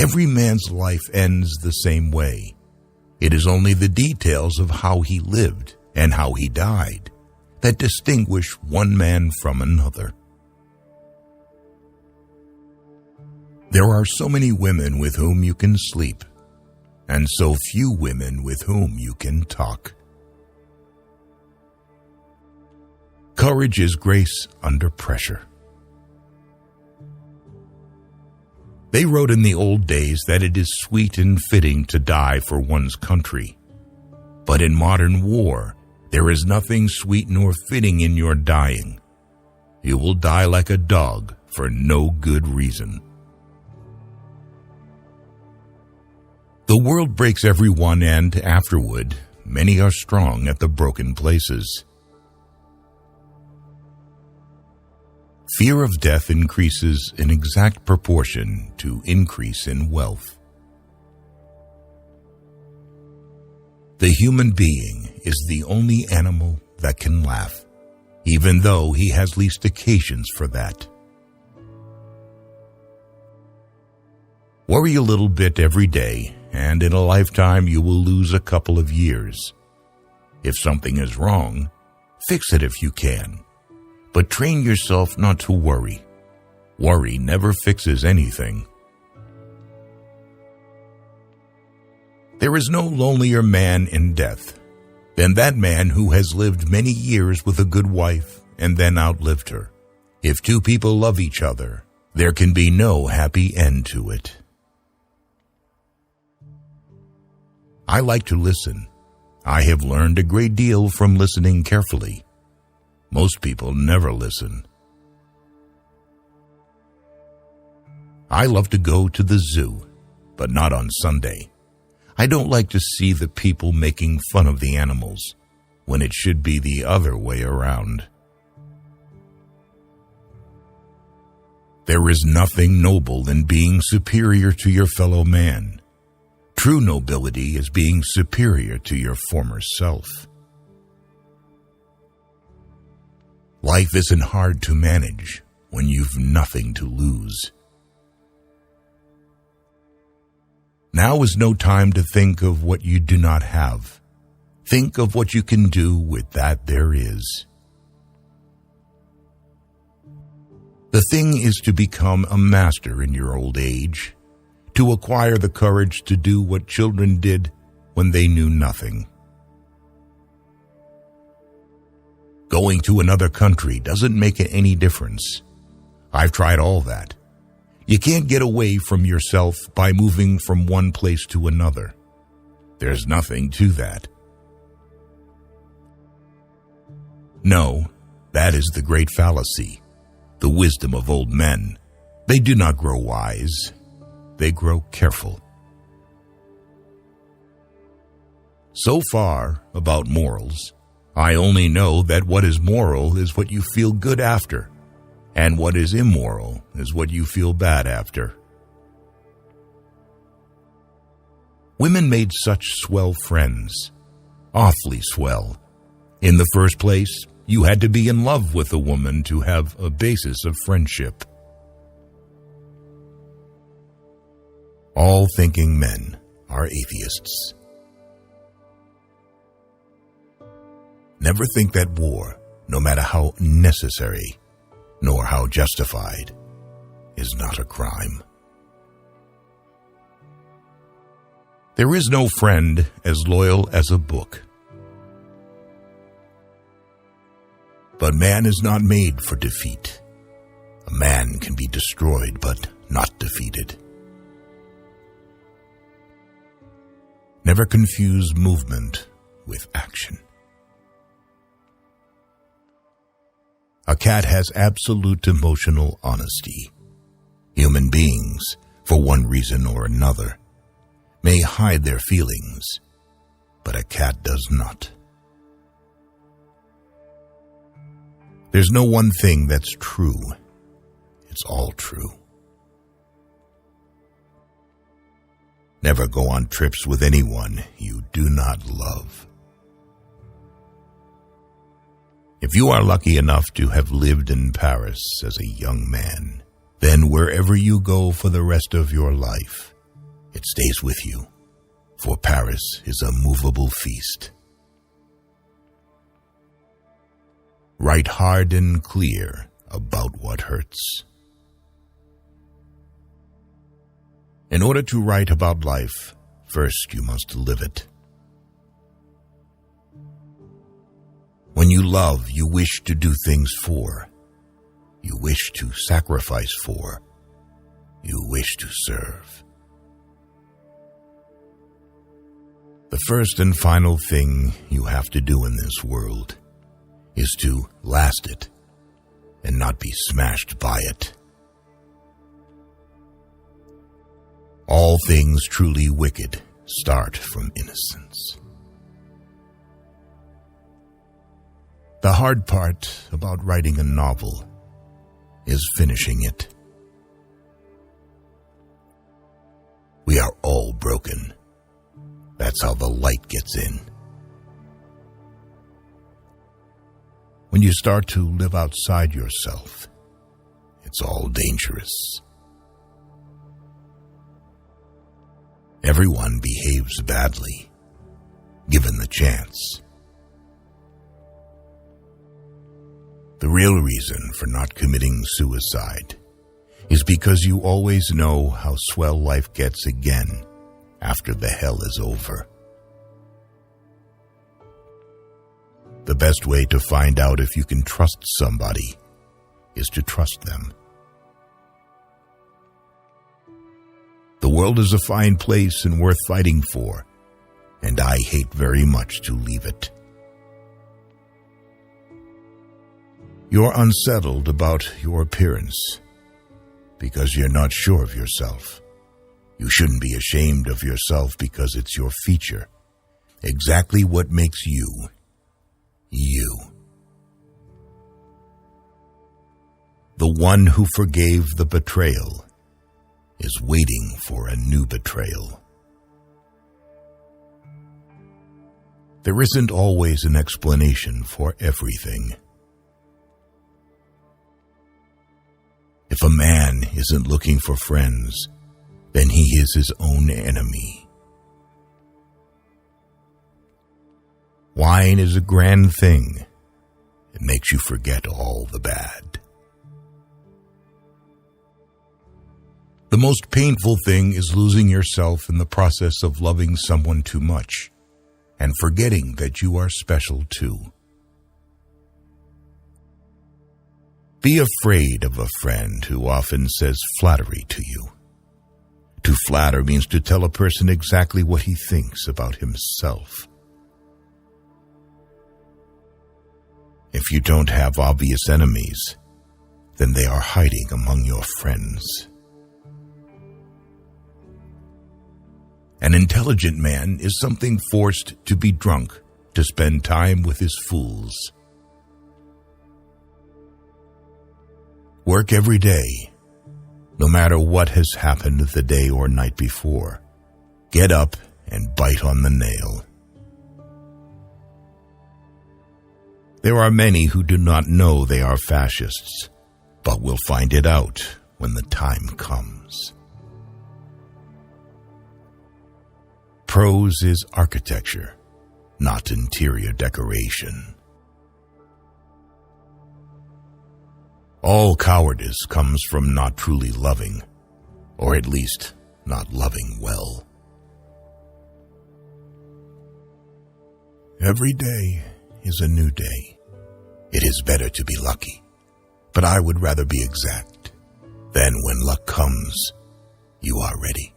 Every man's life ends the same way. It is only the details of how he lived and how he died that distinguish one man from another. There are so many women with whom you can sleep, and so few women with whom you can talk. Courage is grace under pressure. They wrote in the old days that it is sweet and fitting to die for one's country. But in modern war, there is nothing sweet nor fitting in your dying. You will die like a dog for no good reason. The world breaks every one, and afterward, many are strong at the broken places. Fear of death increases in exact proportion to increase in wealth. The human being is the only animal that can laugh, even though he has least occasions for that. Worry a little bit every day, and in a lifetime you will lose a couple of years. If something is wrong, fix it if you can. But train yourself not to worry. Worry never fixes anything. There is no lonelier man in death than that man who has lived many years with a good wife and then outlived her. If two people love each other, there can be no happy end to it. I like to listen. I have learned a great deal from listening carefully. Most people never listen. I love to go to the zoo, but not on Sunday. I don't like to see the people making fun of the animals, when it should be the other way around. There is nothing noble in being superior to your fellow man. True nobility is being superior to your former self. Life isn't hard to manage when you've nothing to lose. Now is no time to think of what you do not have. Think of what you can do with that there is. The thing is to become a master in your old age, to acquire the courage to do what children did when they knew nothing. Going to another country doesn't make any difference. I've tried all that. You can't get away from yourself by moving from one place to another. There's nothing to that. No, that is the great fallacy, the wisdom of old men. They do not grow wise. They grow careful. So far about morals, I only know that what is moral is what you feel good after, and what is immoral is what you feel bad after. Women made such swell friends, awfully swell. In the first place, you had to be in love with a woman to have a basis of friendship. All thinking men are atheists. Never think that war, no matter how necessary, nor how justified, is not a crime. There is no friend as loyal as a book. But man is not made for defeat. A man can be destroyed, but not defeated. Never confuse movement with action. A cat has absolute emotional honesty. Human beings, for one reason or another, may hide their feelings, but a cat does not. There's no one thing that's true. It's all true. Never go on trips with anyone you do not love. If you are lucky enough to have lived in Paris as a young man, then wherever you go for the rest of your life, It stays with you, for Paris is a movable feast. Write hard and clear about what hurts. In order to write about life, first you must live it. When you love, you wish to do things for. You wish to sacrifice for. You wish to serve. The first and final thing you have to do in this world is to last it and not be smashed by it. All things truly wicked start from innocence. The hard part about writing a novel is finishing it. We are all broken. That's how the light gets in. When you start to live outside yourself, it's all dangerous. Everyone behaves badly, given the chance. The real reason for not committing suicide is because you always know how swell life gets again after the hell is over. The best way to find out if you can trust somebody is to trust them. The world is a fine place and worth fighting for, and I hate very much to leave it. You're unsettled about your appearance because you're not sure of yourself. You shouldn't be ashamed of yourself because it's your feature, exactly what makes you, you. The one who forgave the betrayal is waiting for a new betrayal. There isn't always an explanation for everything. If a man isn't looking for friends, then he is his own enemy. Wine is a grand thing. It makes you forget all the bad. The most painful thing is losing yourself in the process of loving someone too much and forgetting that you are special too. Be afraid of a friend who often says flattery to you. To flatter means to tell a person exactly what he thinks about himself. If you don't have obvious enemies, then they are hiding among your friends. An intelligent man is something forced to be drunk to spend time with his fools. Work every day, no matter what has happened the day or night before. Get up and bite on the nail. There are many who do not know they are fascists, but will find it out when the time comes. Prose is architecture, not interior decoration. All cowardice comes from not truly loving, or at least not loving well. Every day is a new day. It is better to be lucky, but I would rather be exact. Then when luck comes, you are ready.